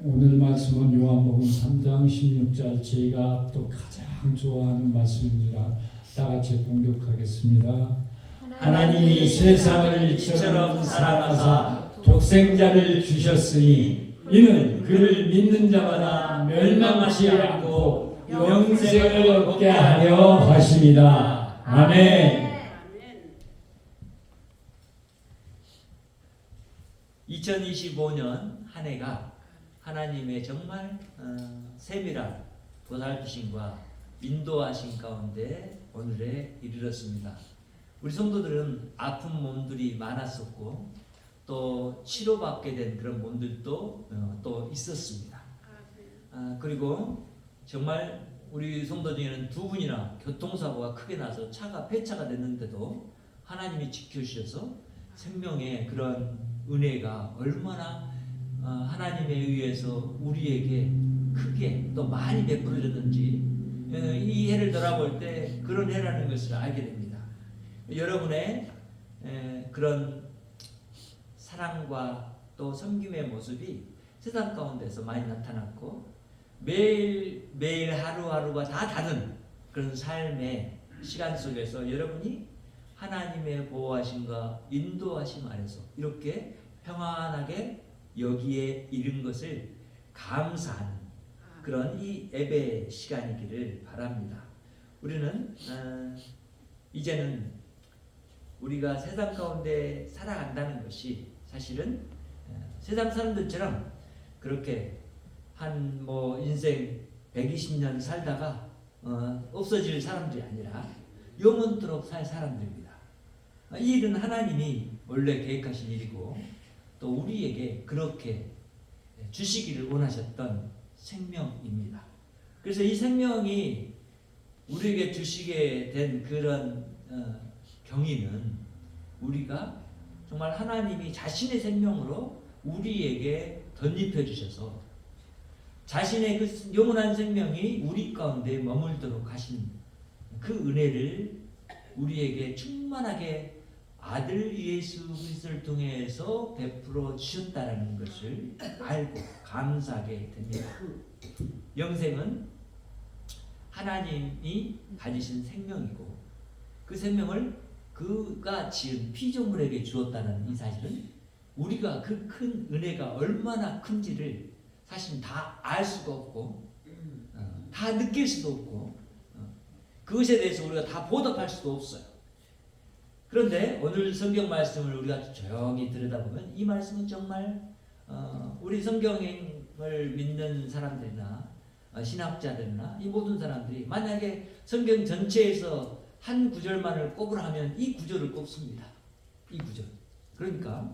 오늘 말씀은 요한복음 3장 16절 제가 또 가장 좋아하는 말씀이라 다 같이 공독하겠습니다. 하나님이 세상을 이처럼 사랑하사 독생자를 주셨으니 이는 그를 믿는 자마다 멸망하지 않고 영생을 얻게 하려 하심이다. 아멘. 2025년 한 해가 하나님의 정말 세밀한 보살피심과 인도하심 가운데 오늘에 이르렀습니다. 우리 성도들은 아픈 몸들이 많았었고 또 치료받게 된 그런 몸들도 또 있었습니다. 그리고 정말 우리 성도 중에는 두 분이나 교통사고가 크게 나서 폐차가 됐는데도 하나님이 지켜주셔서 생명의 그런 은혜가 얼마나 하나님에 의해서 우리에게 크게 또 많이 베풀어졌는지 이 해를 돌아볼 때 그런 해라는 것을 알게 됩니다. 여러분의 그런 사랑과 또 섬김의 모습이 세상 가운데서 많이 나타났고 매일 하루하루가 다 다른 그런 삶의 시간 속에서 여러분이 하나님의 보호하심과 인도하심 아래서 이렇게 평안하게 여기에 이른 것을 감사하는 그런 이 예배 시간이기를 바랍니다. 우리는 이제는 우리가 세상 가운데 살아간다는 것이 사실은 세상 사람들처럼 그렇게 한 인생 120년 살다가 없어질 사람들이 아니라 영원토록 살 사람들입니다. 이 일은 하나님이 원래 계획하신 일이고 또 우리에게 그렇게 주시기를 원하셨던 생명입니다. 그래서 이 생명이 우리에게 주시게 된 그런 경위는 우리가 정말 하나님이 자신의 생명으로 우리에게 덧입혀 주셔서 자신의 그 영원한 생명이 우리 가운데 머물도록 하신 그 은혜를 우리에게 충만하게 아들 예수 그리스도를 통해서 베풀어 주셨다는 것을 알고 감사하게 됩니다. 영생은 하나님이 가지신 생명이고 그 생명을 그가 지은 피조물에게 주었다는 이 사실은 우리가 그 큰 은혜가 얼마나 큰지를 사실 다 알 수가 없고 다 느낄 수도 없고 그것에 대해서 우리가 다 보답할 수도 없어요. 그런데 오늘 성경 말씀을 우리가 조용히 들여다보면 이 말씀은 정말 우리 성경을 믿는 사람들이나 신학자들이나 이 모든 사람들이 만약에 성경 전체에서 한 구절만을 꼽으라 하면 이 구절을 꼽습니다. 이 구절. 그러니까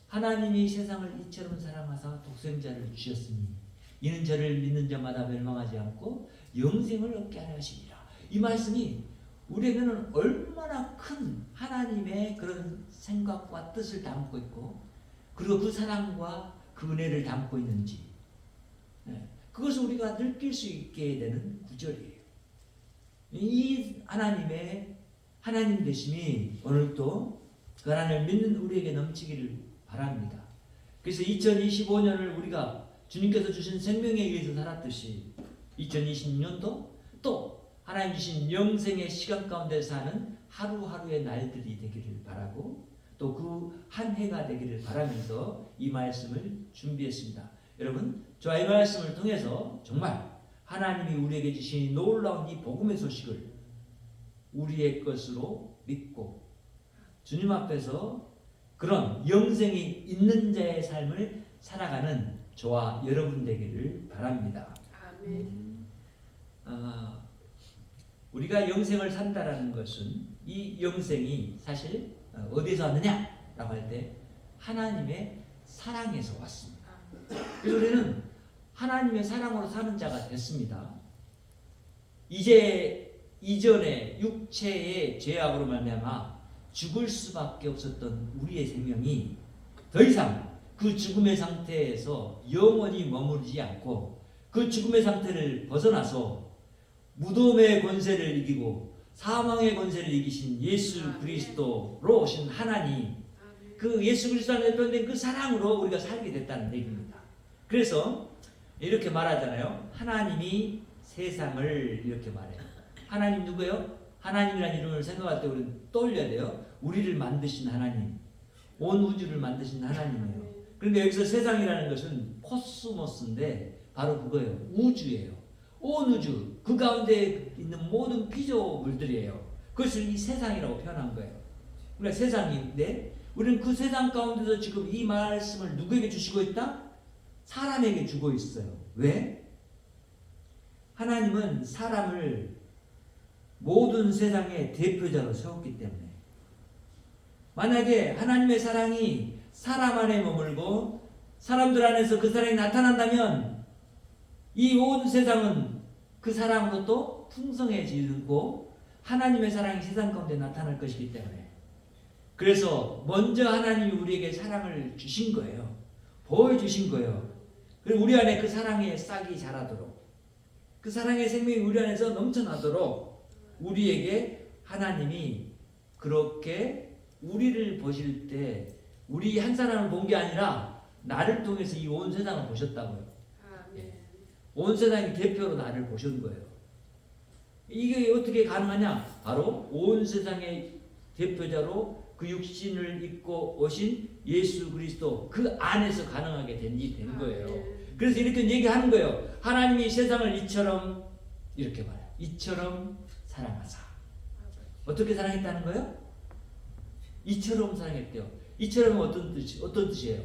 하나님이 세상을 이처럼 사랑하사 독생자를 주셨으니 이는 저를 믿는 자마다 멸망하지 않고 영생을 얻게 하려 하심이라. 이 말씀이 우리에게는 얼마나 큰 하나님의 그런 생각과 뜻을 담고 있고 그리고 그 사랑과 그 은혜를 담고 있는지 그것을 우리가 느낄 수 있게 되는 구절이에요. 이 하나님의 하나님 되심이 오늘도 그 하나님을 믿는 우리에게 넘치기를 바랍니다. 그래서 2025년을 우리가 주님께서 주신 생명에 의해서 살았듯이 2026년도 또 하나님 주신 영생의 시간 가운데 사는 하루하루의 날들이 되기를 바라고 또 그 한 해가 되기를 바라면서 이 말씀을 준비했습니다. 여러분, 저와 이 말씀을 통해서 정말 하나님이 우리에게 주신 놀라운 이 복음의 소식을 우리의 것으로 믿고 주님 앞에서 그런 영생이 있는 자의 삶을 살아가는 저와 여러분 되기를 바랍니다. 아멘. 우리가 영생을 산다라는 것은 이 영생이 사실 어디서 왔느냐라고 할 때 하나님의 사랑에서 왔습니다. 그래서 우리는 하나님의 사랑으로 사는 자가 됐습니다. 이제 이전에 육체의 죄악으로 말미암아 죽을 수밖에 없었던 우리의 생명이 더 이상 그 죽음의 상태에서 영원히 머무르지 않고 그 죽음의 상태를 벗어나서 무덤의 권세를 이기고 사망의 권세를 이기신 예수 그리스도로 오신 하나님, 그 예수 그리스도 안에 내포된 그 사랑으로 우리가 살게 됐다는 얘기입니다. 그래서 이렇게 말하잖아요. 하나님이 세상을 이렇게 말해요. 하나님 누구예요? 하나님이라는 이름을 생각할 때 우리는 떠올려야 돼요. 우리를 만드신 하나님, 온 우주를 만드신 하나님이에요. 그런데 여기서 세상이라는 것은 코스모스인데 바로 그거예요. 우주예요. 온 우주, 그 가운데 있는 모든 피조물들이에요. 그것을 이 세상이라고 표현한 거예요. 그러니까 세상인데 우리는 그 세상 가운데서 지금 이 말씀을 누구에게 주시고 있다? 사람에게 주고 있어요. 왜? 하나님은 사람을 모든 세상의 대표자로 세웠기 때문에 만약에 하나님의 사랑이 사람 안에 머물고 사람들 안에서 그 사랑이 나타난다면 이 온 세상은 그 사랑으로 또 풍성해지고 하나님의 사랑이 세상 가운데 나타날 것이기 때문에 그래서 먼저 하나님이 우리에게 사랑을 주신 거예요. 보여주신 거예요. 그리고 우리 안에 그 사랑의 싹이 자라도록 그 사랑의 생명이 우리 안에서 넘쳐나도록 우리에게 하나님이 그렇게 우리를 보실 때 우리 한 사람을 본 게 아니라 나를 통해서 이 온 세상을 보셨다고요. 온 세상의 대표로 나를 보신 거예요. 이게 어떻게 가능하냐? 바로 온 세상의 대표자로 그 육신을 입고 오신 예수 그리스도 그 안에서 가능하게 된 거예요. 그래서 이렇게 얘기하는 거예요. 하나님이 세상을 이처럼 이렇게 말해요. 이처럼 사랑하사. 어떻게 사랑했다는 거예요? 이처럼 사랑했대요. 이처럼은 어떤 뜻이에요?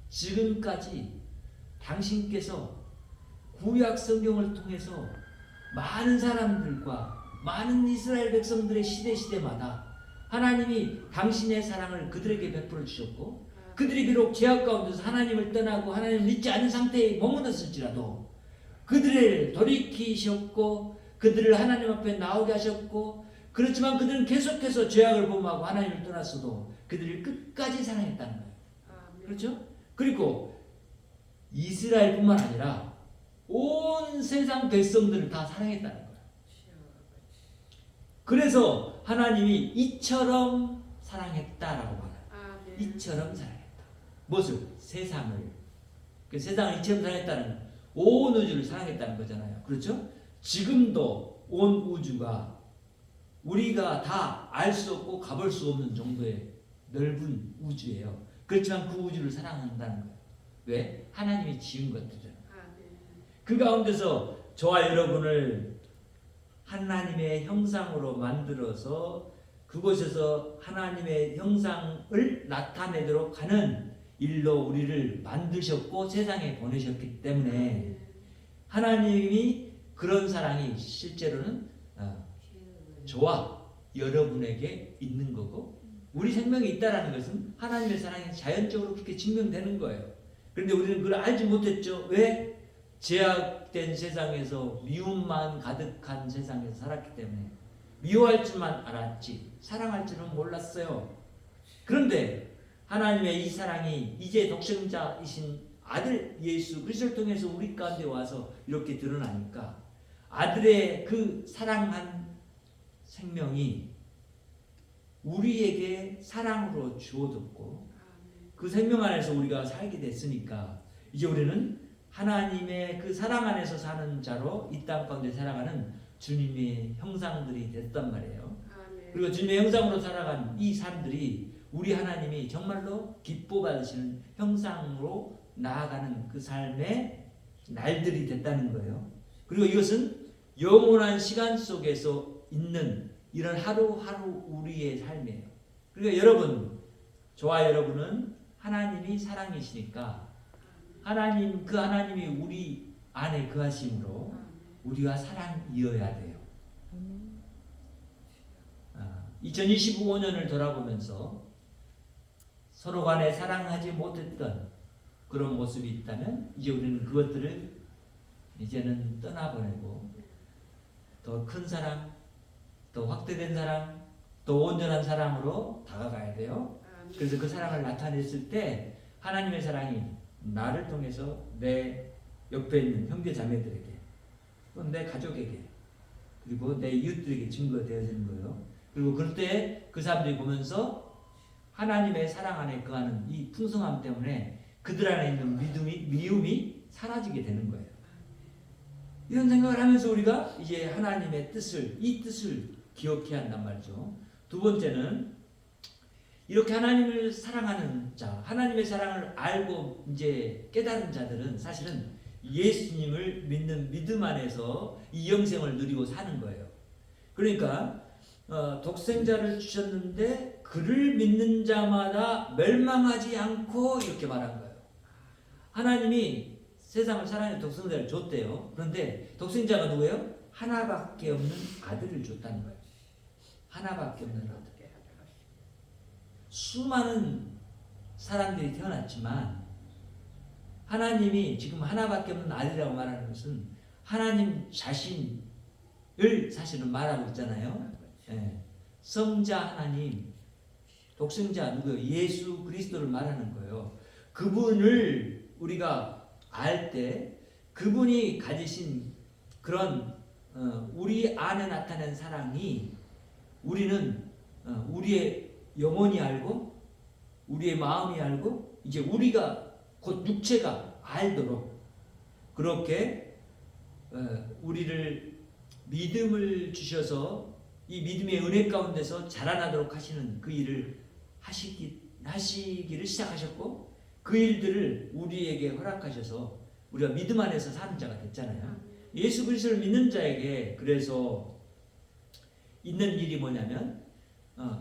지금까지 당신께서 구약 성경을 통해서 많은 사람들과 많은 이스라엘 백성들의 시대마다 하나님이 당신의 사랑을 그들에게 베풀어 주셨고 그들이 비록 죄악 가운데서 하나님을 떠나고 하나님을 믿지 않은 상태에 머물렀을지라도 그들을 돌이키셨고 그들을 하나님 앞에 나오게 하셨고 그렇지만 그들은 계속해서 죄악을 범하고 하나님을 떠났어도 그들을 끝까지 사랑했다는 거예요. 그렇죠? 그리고 이스라엘뿐만 아니라 온 세상 백성들을 다 사랑했다는 거예요. 그래서 하나님이 이처럼 사랑했다라고 말해요. 이처럼 사랑했다. 무엇을? 세상을. 그 세상을 이처럼 사랑했다는 건 온 우주를 사랑했다는 거잖아요. 그렇죠? 지금도 온 우주가 우리가 다 알 수 없고 가볼 수 없는 정도의 넓은 우주예요. 그렇지만 그 우주를 사랑한다는 거예요. 왜? 하나님이 지은 것들이잖아요. 그 가운데서 저와 여러분을 하나님의 형상으로 만들어서 그곳에서 하나님의 형상을 나타내도록 하는 일로 우리를 만드셨고 세상에 보내셨기 때문에 하나님이 그런 사랑이 실제로는 저와 여러분에게 있는 거고 우리 생명이 있다는 것은 하나님의 사랑이 자연적으로 그렇게 증명되는 거예요. 그런데 우리는 그걸 알지 못했죠. 왜? 제약된 세상에서 미움만 가득한 세상에서 살았기 때문에 미워할 줄만 알았지 사랑할 줄은 몰랐어요. 그런데 하나님의 이 사랑이 이제 독생자이신 아들 예수 그리스도를 통해서 우리 가운데 와서 이렇게 드러나니까 아들의 그 사랑한 생명이 우리에게 사랑으로 주어졌고 그 생명 안에서 우리가 살게 됐으니까 이제 우리는 하나님의 그 사랑 안에서 사는 자로 이 땅 가운데 살아가는 주님의 형상들이 됐단 말이에요. 그리고 주님의 형상으로 살아간 이 사람들이 우리 하나님이 정말로 기뻐 받으시는 형상으로 나아가는 그 삶의 날들이 됐다는 거예요. 그리고 이것은 영원한 시간 속에서 있는 이런 하루하루 우리의 삶이에요. 그러니까 여러분, 저와 여러분은 하나님이 사랑이시니까 하나님 그 하나님이 우리 안에 거하심으로 우리가 사랑이어야 돼요. 2025년을 돌아보면서 서로 간에 사랑하지 못했던 그런 모습이 있다면 이제 우리는 그것들을 이제는 떠나보내고 더 큰 사랑, 더 확대된 사랑, 더 온전한 사랑으로 다가가야 돼요. 그래서 그 사랑을 나타냈을 때 하나님의 사랑이 나를 통해서 내 옆에 있는 형제 자매들에게 또 내 가족에게 그리고 내 이웃들에게 증거되어지는 거예요. 그리고 그럴 때 그 사람들이 보면서 하나님의 사랑 안에 거하는 이 풍성함 때문에 그들 안에 있는 미움이 사라지게 되는 거예요. 이런 생각을 하면서 우리가 이제 하나님의 뜻을, 이 뜻을 기억해야 한단 말이죠. 두 번째는 이렇게 하나님을 사랑하는 자, 하나님의 사랑을 알고 이제 깨달은 자들은 사실은 예수님을 믿는 믿음 안에서 이 영생을 누리고 사는 거예요. 그러니까 독생자를 주셨는데 그를 믿는 자마다 멸망하지 않고 이렇게 말한 거예요. 하나님이 세상을 사랑해 독생자를 줬대요. 그런데 독생자가 누구예요? 하나밖에 없는 아들을 줬다는 거예요. 하나밖에 없는 아들. 수많은 사람들이 태어났지만 하나님이 지금 하나밖에 없는 아들이라고 말하는 것은 하나님 자신을 사실은 말하고 있잖아요. 예. 성자 하나님, 독생자 누구예요? 예수 그리스도를 말하는 거예요. 그분을 우리가 알 때 그분이 가지신 그런 우리 안에 나타낸 사랑이 우리는 우리의 영혼이 알고 우리의 마음이 알고 이제 우리가 곧 육체가 알도록 그렇게 우리를 믿음을 주셔서 이 믿음의 은혜 가운데서 자라나도록 하시는 그 일을 하시기를 시작하셨고 그 일들을 우리에게 허락하셔서 우리가 믿음 안에서 사는 자가 됐잖아요. 예수 그리스도를 믿는 자에게 그래서 있는 일이 뭐냐면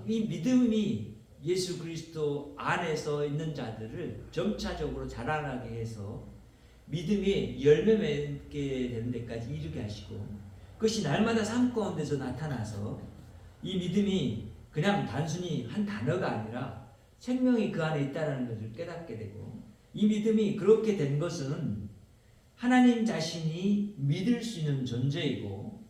이 믿음이 예수 그리스도 안에서 있는 자들을 점차적으로 자라나게 해서 믿음이 열매 맺게 되는 데까지 이르게 하시고 그것이 날마다 삶 가운데서 나타나서 이 믿음이 그냥 단순히 한 단어가 아니라 생명이 그 안에 있다는 것을 깨닫게 되고 이 믿음이 그렇게 된 것은 하나님 자신이 믿을 수 있는 존재이고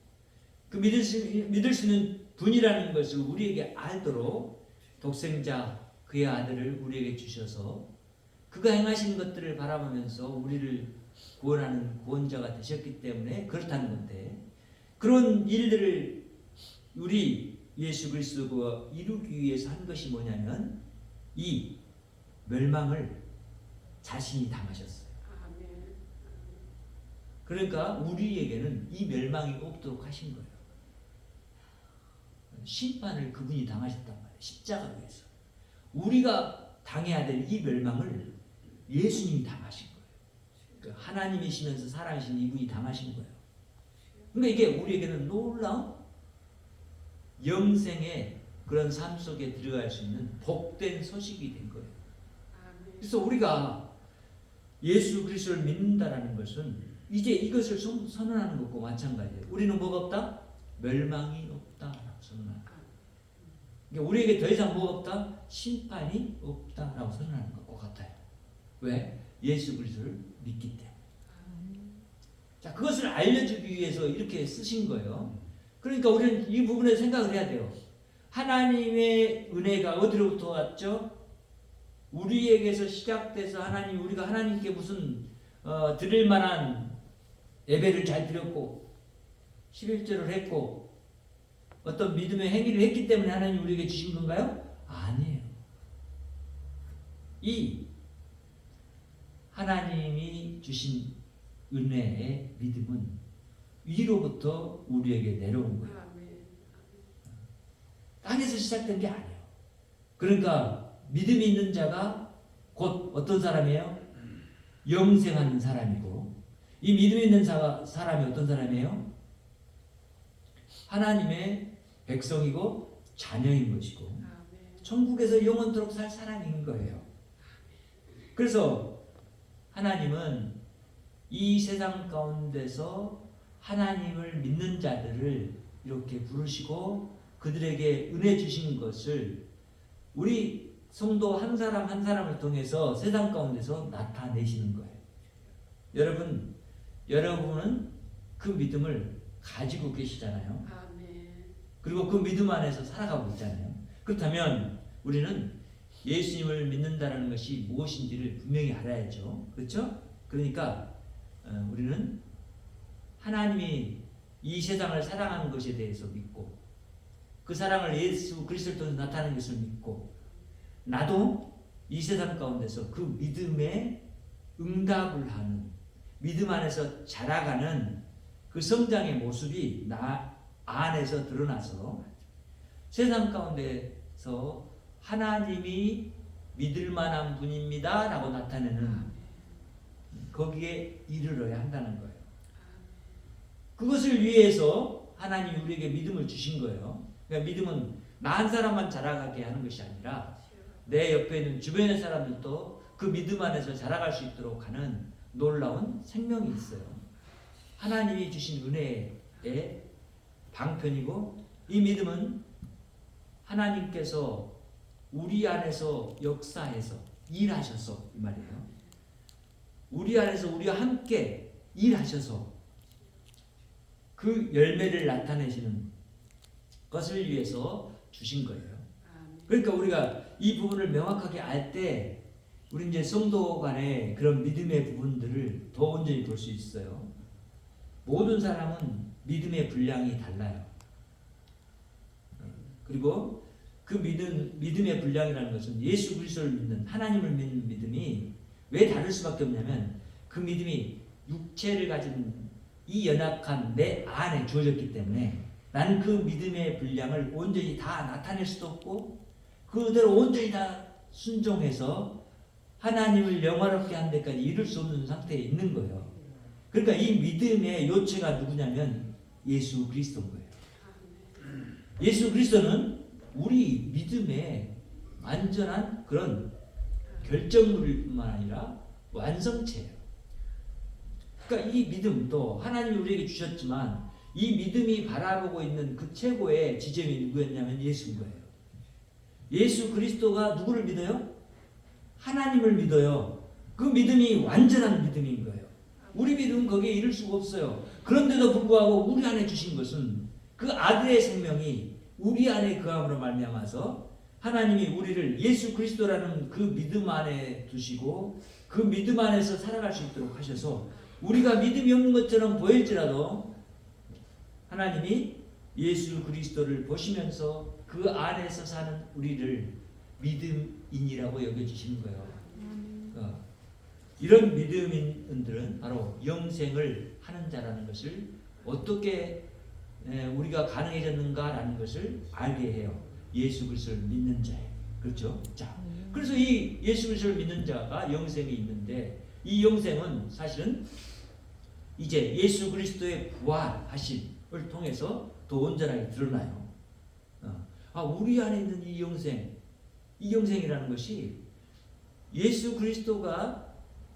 그 믿을 수 있는 분이라는 것을 우리에게 알도록 독생자 그의 아들을 우리에게 주셔서 그가 행하신 것들을 바라보면서 우리를 구원하는 구원자가 되셨기 때문에 그렇다는 건데 그런 일들을 우리 예수 그리스도가 이루기 위해서 한 것이 뭐냐면 이 멸망을 자신이 당하셨어요. 그러니까 우리에게는 이 멸망이 없도록 하신 거예요. 심판을 그분이 당하셨단 말이에요. 십자가 위에서. 우리가 당해야 될 이 멸망을 예수님이 당하신 거예요. 그러니까 하나님이시면서 살아계신 이분이 당하신 거예요. 그러니까 이게 우리에게는 놀라운 영생의 그런 삶 속에 들어갈 수 있는 복된 소식이 된 거예요. 그래서 우리가 예수 그리스도를 믿는다라는 것은 이제 이것을 선언하는 것과 마찬가지예요. 우리는 뭐가 없다? 멸망이 없다라고 선언하는 거예요. 그러니까 우리에게 더 이상 뭐가 없다? 심판이 없다라고 선언하는 것과 같아요. 왜? 예수 그리스도를 믿기 때문에. 자, 그것을 알려주기 위해서 이렇게 쓰신 거예요. 그러니까 우리는 이 부분에 생각을 해야 돼요. 하나님의 은혜가 어디로부터 왔죠? 우리에게서 시작돼서 우리가 하나님께 무슨 드릴 만한 예배를 잘 드렸고 11절을 했고 어떤 믿음의 행위를 했기 때문에 하나님 우리에게 주신 건가요? 아니에요. 이 하나님이 주신 은혜의 믿음은 위로부터 우리에게 내려온 거예요. 땅에서 시작된 게 아니에요. 그러니까 믿음이 있는 자가 곧 어떤 사람이에요? 영생하는 사람이고 이 믿음이 있는 사람이 어떤 사람이에요? 하나님의 백성이고 자녀인 것이고 천국에서 영원토록 살 사람인 거예요. 그래서 하나님은 이 세상 가운데서 하나님을 믿는 자들을 이렇게 부르시고 그들에게 은혜 주신 것을 우리 성도 한 사람 한 사람을 통해서 세상 가운데서 나타내시는 거예요. 여러분은 그 믿음을 가지고 계시잖아요. 그리고 그 믿음 안에서 살아가고 있잖아요. 그렇다면 우리는 예수님을 믿는다는 것이 무엇인지를 분명히 알아야죠. 그렇죠? 그러니까 우리는 하나님이 이 세상을 사랑하는 것에 대해서 믿고 그 사랑을 예수 그리스도를 통해서 나타내는 것을 믿고 나도 이 세상 가운데서 그 믿음에 응답을 하는 믿음 안에서 자라가는 그 성장의 모습이 나 안에서 드러나서 세상 가운데서 하나님이 믿을 만한 분입니다 라고 나타내는 거기에 이르러야 한다는 거예요. 그것을 위해서 하나님이 우리에게 믿음을 주신 거예요. 그러니까 믿음은 나 한 사람만 자라가게 하는 것이 아니라 내 옆에 있는 주변의 사람들도 그 믿음 안에서 자라갈 수 있도록 하는 놀라운 생명이 있어요. 하나님이 주신 은혜의 방편이고, 이 믿음은 하나님께서 우리 안에서 역사해서 일하셔서, 이 말이에요. 우리 안에서 우리와 함께 일하셔서 그 열매를 나타내시는 것을 위해서 주신 거예요. 그러니까 우리가 이 부분을 명확하게 알 때 우리 이제 성도 간의 그런 믿음의 부분들을 더 온전히 볼 수 있어요. 모든 사람은 믿음의 분량이 달라요. 그리고 그 믿음의 분량이라는 것은 예수 그리스도를 믿는, 하나님을 믿는 믿음이 왜 다를 수밖에 없냐면, 그 믿음이 육체를 가진 이 연약한 내 안에 주어졌기 때문에 나는 그 믿음의 분량을 온전히 다 나타낼 수도 없고, 그대로 온전히 다 순종해서 하나님을 영화롭게 하는 데까지 이룰 수 없는 상태에 있는 거예요. 그러니까 이 믿음의 요체가 누구냐면 예수 그리스도인 거예요. 예수 그리스도는 우리 믿음의 완전한 그런 결정물일 뿐만 아니라 완성체예요. 그러니까 이 믿음도 하나님이 우리에게 주셨지만, 이 믿음이 바라보고 있는 그 최고의 지점이 누구였냐면 예수인 거예요. 예수 그리스도가 누구를 믿어요? 하나님을 믿어요. 그 믿음이 완전한 믿음인 거예요. 우리 믿음은 거기에 이를 수가 없어요. 그런데도 불구하고 우리 안에 주신 것은 그 아들의 생명이 우리 안에 거함으로 말미암아서 하나님이 우리를 예수 그리스도라는 그 믿음 안에 두시고 그 믿음 안에서 살아갈 수 있도록 하셔서, 우리가 믿음이 없는 것처럼 보일지라도 하나님이 예수 그리스도를 보시면서 그 안에서 사는 우리를 믿음인이라고 여겨주시는 거예요. 이런 믿음인들은 바로 영생을 하는 자라는 것을 어떻게 우리가 가능해졌는가라는 것을 알게 해요. 예수 그리스도를 믿는 자예요. 그렇죠? 자, 그래서 이 예수 그리스도를 믿는 자가 영생이 있는데, 이 영생은 사실은 이제 예수 그리스도의 부활하심을 통해서 더 온전하게 드러나요. 우리 안에 있는 이 영생이라는 것이 예수 그리스도가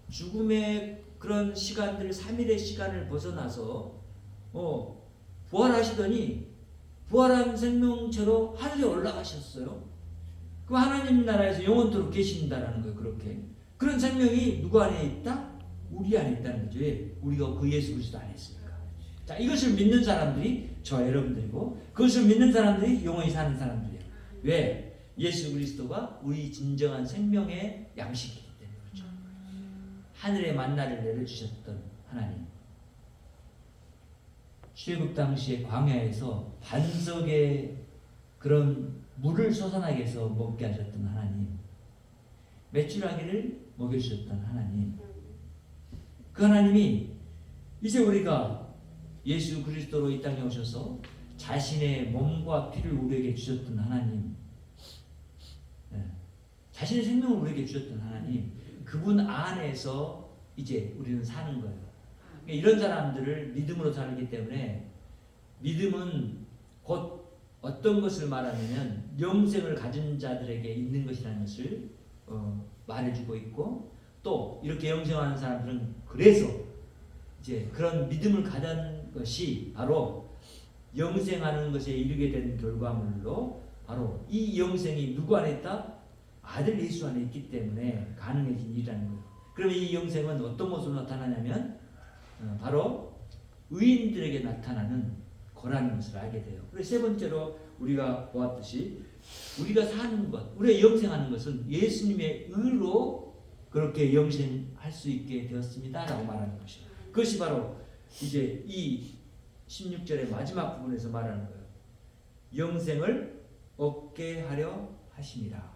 죽음의 그런 시간들, 3일의 시간을 벗어나서 부활하시더니 부활한 생명체로 하늘에 올라가셨어요. 그 하나님 나라에서 영원토록 계신다라는 거예요. 그렇게 그런 생명이 누구 안에 있다? 우리 안에 있다는 거죠. 우리가 그 예수 그리스도 안에 있으니까. 자, 이것을 믿는 사람들이 저 여러분들이고, 그것을 믿는 사람들이 영원히 사는 사람들이에요. 왜? 예수 그리스도가 우리 진정한 생명의 양식이기 때문에 그렇죠. 하늘의 만나를 내려주셨던 하나님, 출애굽 당시에 광야에서 반석의 그런 물을 솟아나게 해서 먹게 하셨던 하나님, 메추라기를 먹여주셨던 하나님, 그 하나님이 이제 우리가 예수 그리스도로 이 땅에 오셔서 자신의 몸과 피를 우리에게 주셨던 하나님, 자신의 생명을 우리에게 주셨던 하나님, 그분 안에서 이제 우리는 사는 거예요. 이런 사람들을 믿음으로 살기 때문에, 믿음은 곧 어떤 것을 말하냐면 영생을 가진 자들에게 있는 것이라는 것을 말해주고 있고, 또 이렇게 영생하는 사람들은 그래서 이제 그런 믿음을 가진 것이 바로 영생하는 것에 이르게 된 결과물로, 바로 이 영생이 누구 안에 있다? 아들 예수 안에 있기 때문에 가능해진 일이라는 거예요. 그러면 이 영생은 어떤 모습으로 나타나냐면 바로 의인들에게 나타나는 거라는 것을 알게 돼요. 그래서 세 번째로 우리가 보았듯이, 우리가 사는 것, 우리가 영생하는 것은 예수님의 의로 그렇게 영생할 수 있게 되었습니다 라고 말하는 것이에요. 그것이 바로 이제 이 16절의 마지막 부분에서 말하는 거예요. 영생을 얻게 하려 하심이라.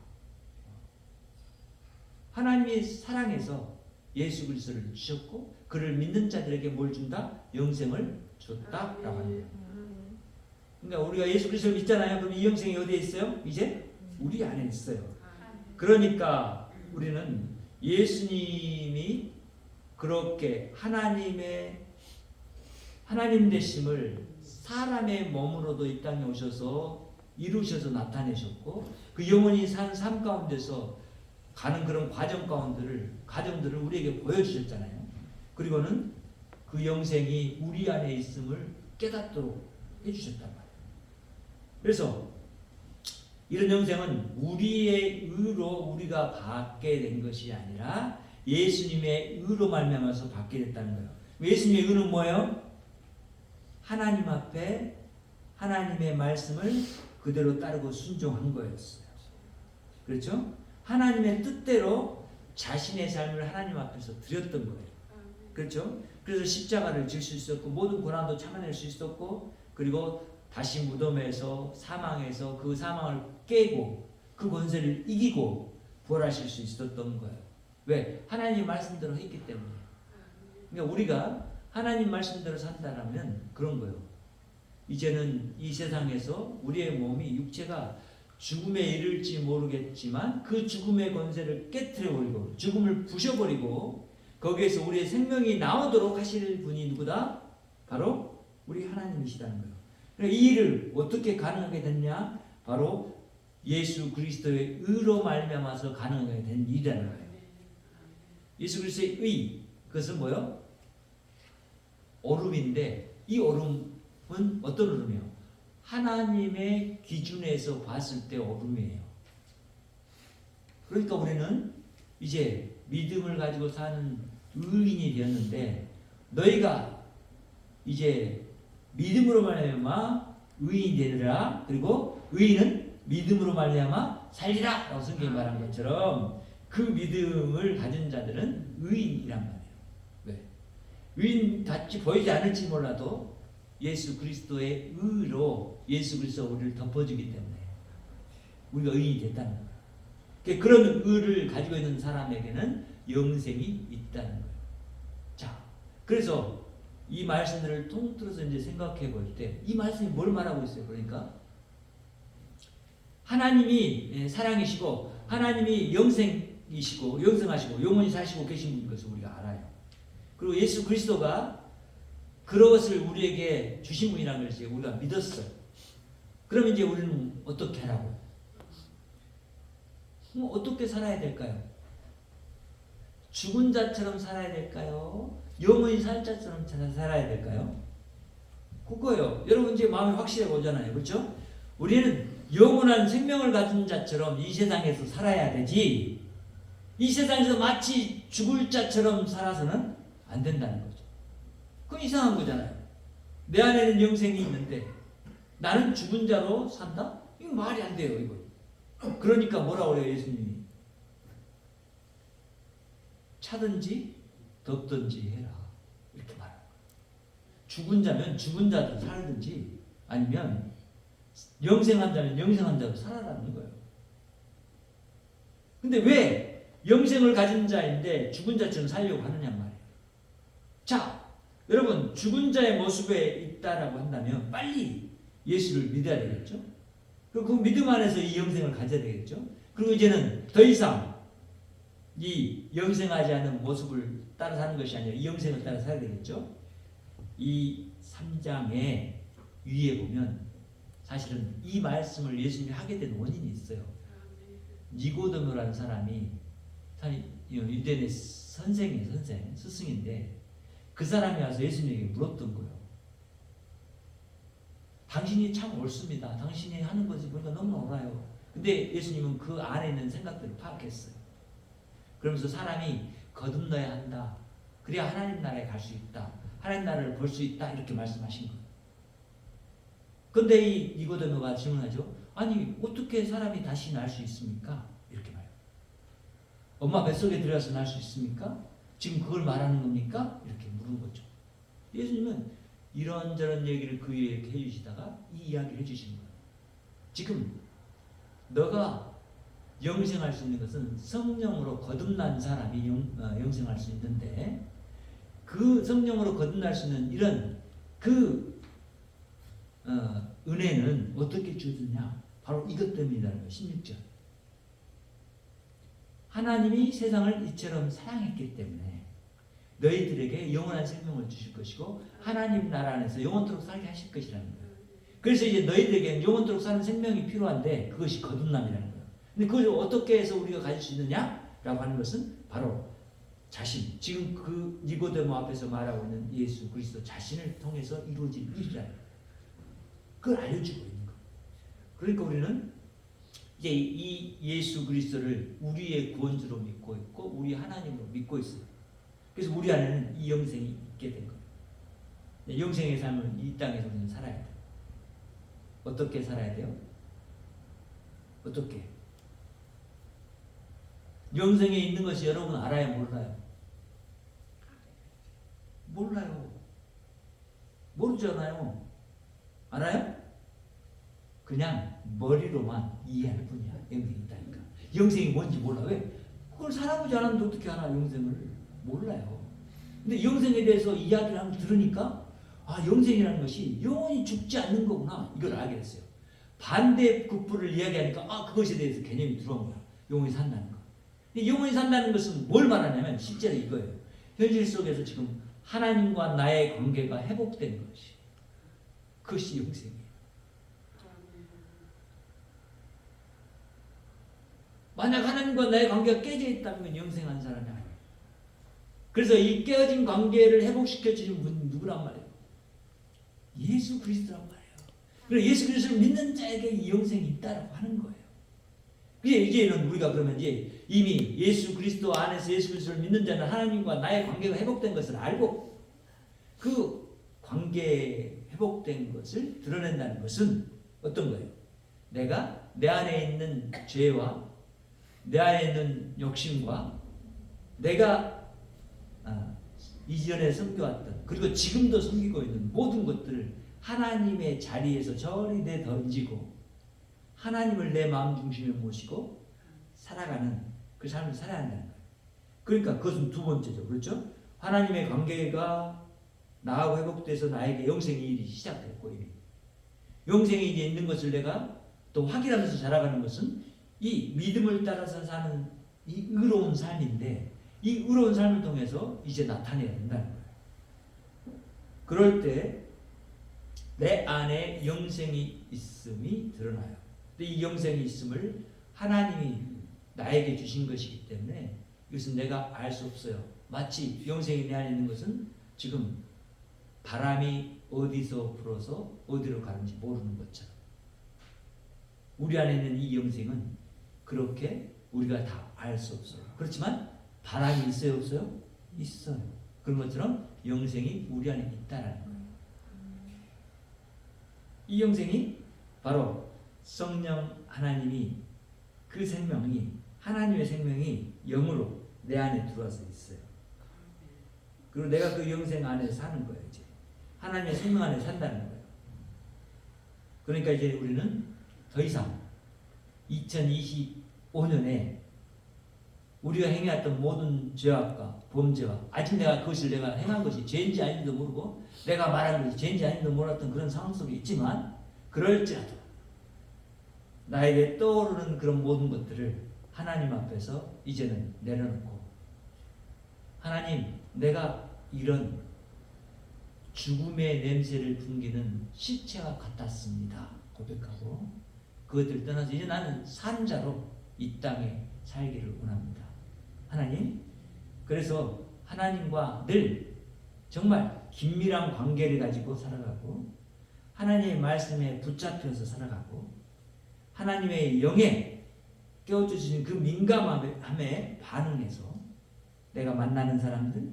하나님이 사랑해서 예수 그리스도를 주셨고 그를 믿는 자들에게 뭘 준다? 영생을 줬다라고 하는 거예요. 그러니까 우리가 예수 그리스도를 믿잖아요. 그럼 이 영생이 어디에 있어요? 이제 우리 안에 있어요. 그러니까 우리는 예수님이 그렇게 하나님 되심을 사람의 몸으로도 이 땅에 오셔서 이루셔서 나타내셨고 그 영원히 산 삶 가운데서 가는 그런 과정들을 우리에게 보여주셨잖아요. 그리고는 그 영생이 우리 안에 있음을 깨닫도록 해주셨단 말이에요. 그래서 이런 영생은 우리의 의로 우리가 받게 된 것이 아니라 예수님의 의로 말미암아서 받게 됐다는 거예요. 예수님의 의는 뭐예요? 하나님 앞에 하나님의 말씀을 그대로 따르고 순종한 거였어요. 그렇죠? 하나님의 뜻대로 자신의 삶을 하나님 앞에서 드렸던 거예요. 그렇죠? 그래서 십자가를 질 수 있었고 모든 고난도 참아낼 수 있었고 그리고 다시 무덤에서 사망해서 그 사망을 깨고 그 권세를 이기고 부활하실 수 있었던 거예요. 왜? 하나님 말씀대로 했기 때문에. 그러니까 우리가 하나님 말씀대로 산다라면 그런 거예요. 이제는 이 세상에서 우리의 몸이 육체가 죽음에 이를지 모르겠지만 그 죽음의 권세를 깨트려버리고 죽음을 부셔버리고 거기에서 우리의 생명이 나오도록 하실 분이 누구다? 바로 우리 하나님이시다는 거예요. 그러니까 이 일을 어떻게 가능하게 됐냐? 바로 예수 그리스도의 의로 말미암아서 가능하게 된 일이라는 거예요. 예수 그리스도의 의, 그것은 뭐요? 오름인데 이 오름은 어떤 오름이에요? 하나님의 기준에서 봤을 때 오름이에요. 그러니까 우리는 이제 믿음을 가지고 사는 의인이 되었는데 너희가 이제 믿음으로 말미암아 의인이 되리라. 그리고 의인은 믿음으로 말미암아 살리라 라고 성경이 말한 것처럼 그 믿음을 가진 자들은 의인이란 말이에요. 왜? 의인같이 보이지 않을지 몰라도 예수 그리스도의 의로 예수 그리스도가 우리를 덮어주기 때문에 우리가 의인이 됐다는 거예요. 그런 의를 가지고 있는 사람에게는 영생이 있다는 거예요. 자, 그래서 이 말씀들을 통틀어서 이제 생각해 볼 때 이 말씀이 뭘 말하고 있어요? 그러니까 하나님이 사랑이시고 하나님이 영생이시고 영생하시고 영원히 사시고 계신 것을 우리가 알아요. 그리고 예수 그리스도가 그것을 우리에게 주신 분이라는 것을 우리가 믿었어요. 그럼 이제 우리는 어떻게 하라고? 어떻게 살아야 될까요? 죽은 자처럼 살아야 될까요? 영원히 살 자처럼 살아야 될까요? 그거예요. 여러분 이제 마음이 확실해 보잖아요. 그렇죠? 우리는 영원한 생명을 가진 자처럼 이 세상에서 살아야 되지 이 세상에서 마치 죽을 자처럼 살아서는 안 된다는 거죠. 그건 이상한 거잖아요. 내 안에는 영생이 있는데 나는 죽은 자로 산다? 이거 말이 안 돼요. 이거. 그러니까 뭐라고 그래요 예수님이? 차든지 덥든지 해라 이렇게 말합니다. 죽은 자면 죽은 자로 살든지 아니면 영생한 자면 영생한 자로 살아라는 거예요. 근데 왜 영생을 가진 자인데 죽은 자처럼 살려고 하느냐 말이에요. 자, 여러분 죽은 자의 모습에 있다라고 한다면 빨리 예수를 믿어야 되겠죠. 그리고 그 믿음 안에서 이 영생을 가져야 되겠죠. 그리고 이제는 더 이상 이 영생하지 않은 모습을 따라 사는 것이 아니라 이 영생을 따라 살아야 되겠죠. 이 3장의 위에 보면 사실은 이 말씀을 예수님이 하게 된 원인이 있어요. 니고데모라는 사람이 유대인의 스승인데 그 사람이 와서 예수님에게 물었던 거예요. 당신이 참 옳습니다. 당신이 하는 것이 보니까 너무 옳아요. 근데 예수님은 그 안에 있는 생각들을 파악했어요. 그러면서 사람이 거듭나야 한다. 그래야 하나님 나라에 갈 수 있다. 하나님 나라를 볼 수 있다. 이렇게 말씀하신 거예요. 근데 이 니고데모가 질문하죠. 아니 어떻게 사람이 다시 날 수 있습니까? 이렇게 말해요. 엄마 뱃속에 들어가서 날 수 있습니까? 지금 그걸 말하는 겁니까? 이렇게 물은 거죠. 예수님은 이런저런 얘기를 그에게 해주시다가 이 이야기를 해주신 거예요. 지금 너가 영생할 수 있는 것은 성령으로 거듭난 사람이 영생할 수 있는데, 그 성령으로 거듭날 수 있는 이런 그 은혜는 어떻게 주어졌냐? 바로 이것 때문이라는 거예요. 16절. 하나님이 세상을 이처럼 사랑했기 때문에 너희들에게 영원한 생명을 주실 것이고 하나님 나라 안에서 영원토록 살게 하실 것이라는 거예요. 그래서 이제 너희들에게 영원토록 사는 생명이 필요한데 그것이 거듭남이라는 거예요. 근데 그걸 어떻게 해서 우리가 가질 수 있느냐라고 하는 것은 바로 자신, 지금 그 니고데모 앞에서 말하고 있는 예수 그리스도 자신을 통해서 이루어질 일이라는 거예요. 그걸 알려주고 있는 거예요. 그러니까 우리는 이제 이 예수 그리스도를 우리의 구원주로 믿고 있고 우리 하나님으로 믿고 있어요. 그래서 우리 안에는 이 영생이 있게 된 거예요. 영생의 삶을 이 땅에서 우리는 살아야 돼요. 어떻게 살아야 돼요? 어떻게? 영생에 있는 것이 여러분 알아요? 몰라요? 몰라요. 모르잖아요. 알아요? 그냥 머리로만 이해할 뿐이야. 영생이 있다니까. 영생이 뭔지 몰라. 왜? 그걸 살아보지 않았는데 어떻게 알아? 영생을 몰라요. 근데 영생에 대해서 이야기를 한번 들으니까 아, 영생이라는 것이 영원히 죽지 않는 거구나. 이걸 알게 됐어요. 반대 극부를 이야기하니까 아, 그것에 대해서 개념이 들어온 거야. 영원히 산다는 거. 근데 영원히 산다는 것은 뭘 말하냐면 실제로 이거예요. 현실 속에서 지금 하나님과 나의 관계가 회복된 것이. 그것이 영생이에요. 만약 하나님과 나의 관계가 깨져 있다면 영생한 사람이 아니에요. 그래서 이 깨어진 관계를 회복시켜 주신 분은 누구란 말이에요? 예수 그리스도란 말이에요. 그리고 예수 그리스도를 믿는 자에게 이 영생이 있다라고 하는 거예요. 그게 이제는 우리가 그러면 이제 이미 예수 그리스도 안에서 예수 그리스도를 믿는 자는 하나님과 나의 관계가 회복된 것을 알고 그 관계 회복된 것을 드러낸다는 것은 어떤 거예요? 내가 내 안에 있는 죄와 내 안에 있는 욕심과 내가 이전에 섬겨왔던 그리고 지금도 섬기고 있는 모든 것들을 하나님의 자리에서 저리 내던지고 하나님을 내 마음 중심에 모시고 살아가는 그 삶을 살아야 한다는 거예요. 그러니까 그것은 두 번째죠. 그렇죠? 하나님의 관계가 나하고 회복돼서 나에게 영생의 일이 시작됐고 이미 영생이 이제 있는 것을 내가 또 확인하면서 자라가는 것은 이 믿음을 따라서 사는 이 의로운 삶인데 이 의로운 삶을 통해서 이제 나타내야 된다는 거예요. 그럴 때 내 안에 영생이 있음이 드러나요. 근데 이 영생이 있음을 하나님이 나에게 주신 것이기 때문에 이것은 내가 알 수 없어요. 마치 영생이 내 안에 있는 것은 지금 바람이 어디서 불어서 어디로 가는지 모르는 것처럼 우리 안에 있는 이 영생은 그렇게 우리가 다 알 수 없어요. 그렇지만 바람이 있어요? 없어요? 있어요. 그런 것처럼 영생이 우리 안에 있다라는 거예요. 이 영생이 바로 성령 하나님이 그 생명이 하나님의 생명이 영으로 내 안에 들어와서 있어요. 그리고 내가 그 영생 안에 사는 거예요. 이제 하나님의 생명 안에 산다는 거예요. 그러니까 이제 우리는 더 이상 2025년에 우리가 행해왔던 모든 죄악과 범죄와 아직 그것을 내가 행한 것이 죄인지 아닌지도 모르고 내가 말한 것이 죄인지 아닌지도 몰랐던 그런 상황 속에 있지만 그럴지라도 나에게 떠오르는 그런 모든 것들을 하나님 앞에서 이제는 내려놓고 하나님 내가 이런 죽음의 냄새를 풍기는 시체와 같았습니다. 고백하고 그것들 떠나서 이제 나는 산 자로 이 땅에 살기를 원합니다. 하나님, 그래서 하나님과 늘 정말 긴밀한 관계를 가지고 살아가고 하나님의 말씀에 붙잡혀서 살아가고 하나님의 영에 깨워주시는 그 민감함에 반응해서 내가 만나는 사람들,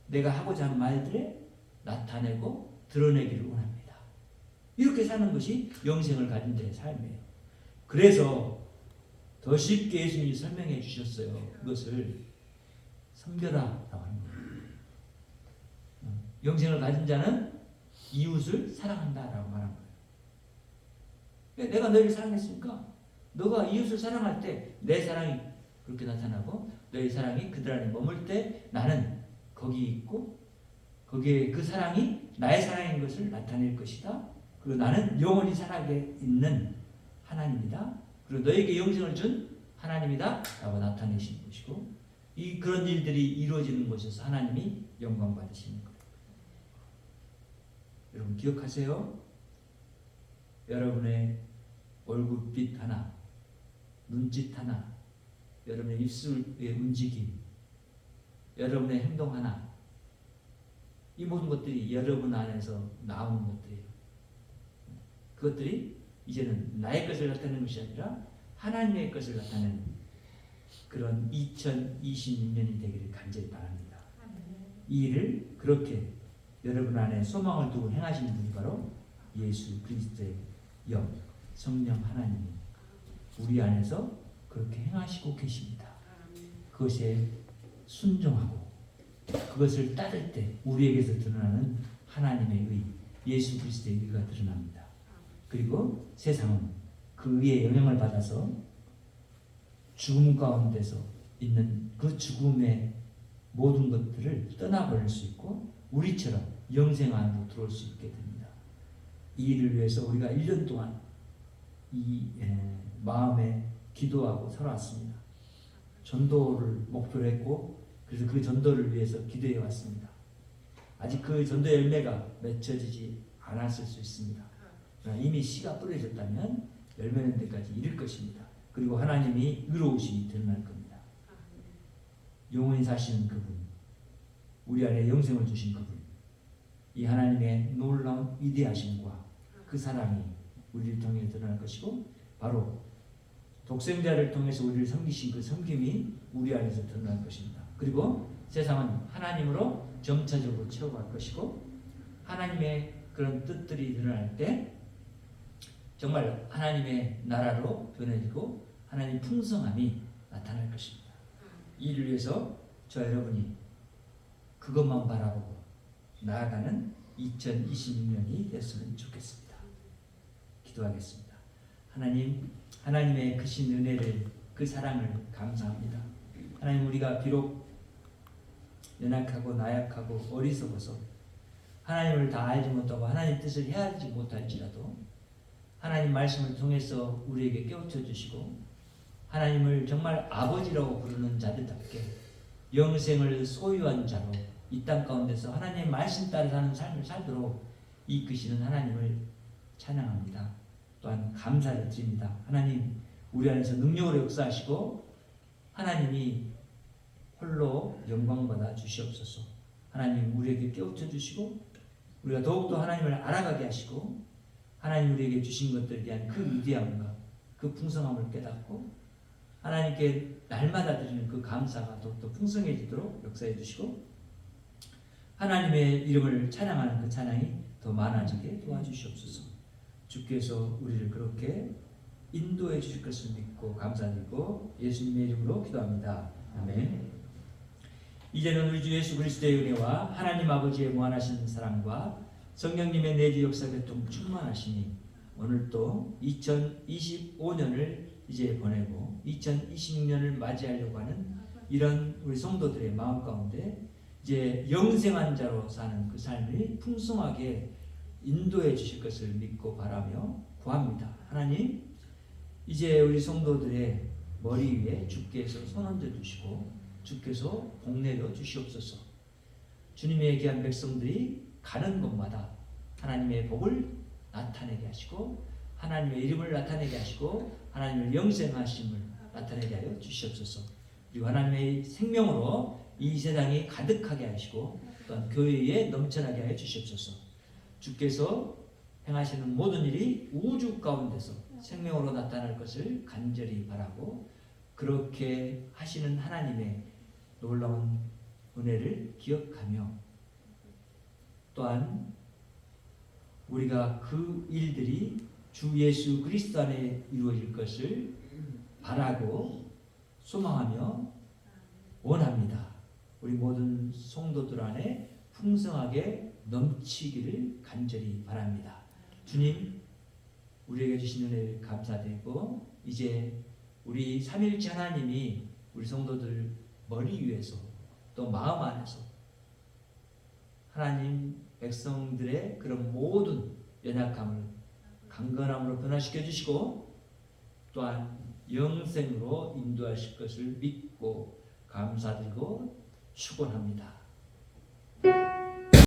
내가 하고자 하는 말들에 나타내고 드러내기를 원합니다. 이렇게 사는 것이 영생을 가진 자의 삶이에요. 그래서 더 쉽게 예수님이 설명해 주셨어요. 그것을 선별하라고 합니다. 영생을 가진 자는 이웃을 사랑한다라고 말한 거예요. 내가 너희를 사랑했으니까 너가 이웃을 사랑할 때 내 사랑이 그렇게 나타나고 너의 사랑이 그들 안에 머물 때 나는 거기 있고 거기에 그 사랑이 나의 사랑인 것을 나타낼 것이다. 그리고 나는 영원히 살아게 있는 하나님이다. 그리고 너에게 영생을 준 하나님이다 라고 나타내시는 것이고 그런 일들이 이루어지는 곳에서 하나님이 영광 받으시는 거예요. 여러분 기억하세요. 여러분의 얼굴빛 하나, 눈짓 하나, 여러분의 입술의 움직임, 여러분의 행동 하나, 이 모든 것들이 여러분 안에서 나오는 것들이에요. 그것들이 이제는 나의 것을 나타내는 것이 아니라 하나님의 것을 나타내는 그런 2026년이 되기를 간절히 바랍니다. 이 일을 그렇게 여러분 안에 소망을 두고 행하시는 분이 바로 예수 그리스도의 영, 성령 하나님이 우리 안에서 그렇게 행하시고 계십니다. 그것에 순종하고 그것을 따를 때 우리에게서 드러나는 하나님의 의, 예수 그리스도의 의가 드러납니다. 그리고 세상은 그 의의 영향을 받아서 죽음 가운데서 있는 그 죽음의 모든 것들을 떠나버릴 수 있고 우리처럼 영생 안으로 들어올 수 있게 됩니다. 이 일을 위해서 우리가 1년 동안 이 마음에 기도하고 살아왔습니다. 전도를 목표로 했고 그래서 그 전도를 위해서 기도해 왔습니다. 아직 그 전도 열매가 맺혀지지 않았을 수 있습니다. 그러나 이미 씨가 뿌려졌다면 열매는 데까지 이를 것입니다. 그리고 하나님이 의로우심이 드러날 겁니다. 영원히 사시는 그분, 우리 안에 영생을 주신 그분, 이 하나님의 놀라운 위대하심과 그 사랑이 우리를 통해 드러날 것이고 바로 독생자를 통해서 우리를 섬기신 그 섬김이 우리 안에서 드러날 것입니다. 그리고 세상은 하나님으로 점차적으로 채워갈 것이고 하나님의 그런 뜻들이 드러날 때 정말 하나님의 나라로 변해지고 하나님의 풍성함이 나타날 것입니다. 이 일을 위해서 저 여러분이 그것만 바라보고 나아가는 2026년이 됐으면 좋겠습니다. 기도하겠습니다. 하나님, 하나님의 크신 은혜를 그 사랑을 감사합니다. 하나님 우리가 비록 연약하고 나약하고 어리석어서 하나님을 다 알지 못하고 하나님 뜻을 헤아리지 못할지라도 하나님 말씀을 통해서 우리에게 깨우쳐 주시고 하나님을 정말 아버지라고 부르는 자들답게 영생을 소유한 자로 이 땅 가운데서 하나님의 말씀 따라 사는 삶을 살도록 이끄시는 하나님을 찬양합니다. 또한 감사를 드립니다. 하나님 우리 안에서 능력으로 역사하시고 하나님이 홀로 영광받아 주시옵소서. 하나님 우리에게 깨우쳐 주시고 우리가 더욱더 하나님을 알아가게 하시고 하나님 우리에게 주신 것들에 대한 그 위대함과 그 풍성함을 깨닫고 하나님께 날마다 드리는 그 감사가 더욱더 풍성해지도록 역사해 주시고 하나님의 이름을 찬양하는 그 찬양이 더 많아지게 도와주시옵소서. 주께서 우리를 그렇게 인도해 주실 것을 믿고 감사드리고 예수님의 이름으로 기도합니다. 아멘. 이제는 우리 주 예수 그리스도의 은혜와 하나님 아버지의 무한하신 사랑과 성령님의 내주 역사 교통 충만하시니 오늘도 2025년을 이제 보내고 2026년을 맞이하려고 하는 이런 우리 성도들의 마음 가운데 이제 영생한 자로 사는 그 삶을 풍성하게 인도해 주실 것을 믿고 바라며 구합니다. 하나님 이제 우리 성도들의 머리 위에 주께서 손 얹어 주시고 주께서 복내려 주시옵소서. 주님의 귀한 백성들이 가는 곳마다 하나님의 복을 나타내게 하시고 하나님의 이름을 나타내게 하시고 하나님의 영생하심을 나타내게 하여 주시옵소서. 그리고 하나님의 생명으로 이 세상이 가득하게 하시고 또한 교회에 넘쳐나게 하여 주시옵소서. 주께서 행하시는 모든 일이 우주 가운데서 생명으로 나타날 것을 간절히 바라고 그렇게 하시는 하나님의 놀라운 은혜를 기억하며 또한 우리가 그 일들이 주 예수 그리스도 안에 이루어질 것을 바라고 소망하며 원합니다. 우리 모든 성도들 안에 풍성하게 넘치기를 간절히 바랍니다. 주님, 우리에게 주신 은혜를 감사드리고 이제 우리 삼일째 하나님이 우리 성도들 머리 위에서 또 마음 안에서 하나님 백성들의 그런 모든 연약함을 강건함으로 변화시켜 주시고 또한 영생으로 인도하실 것을 믿고 감사드리고 축원합니다.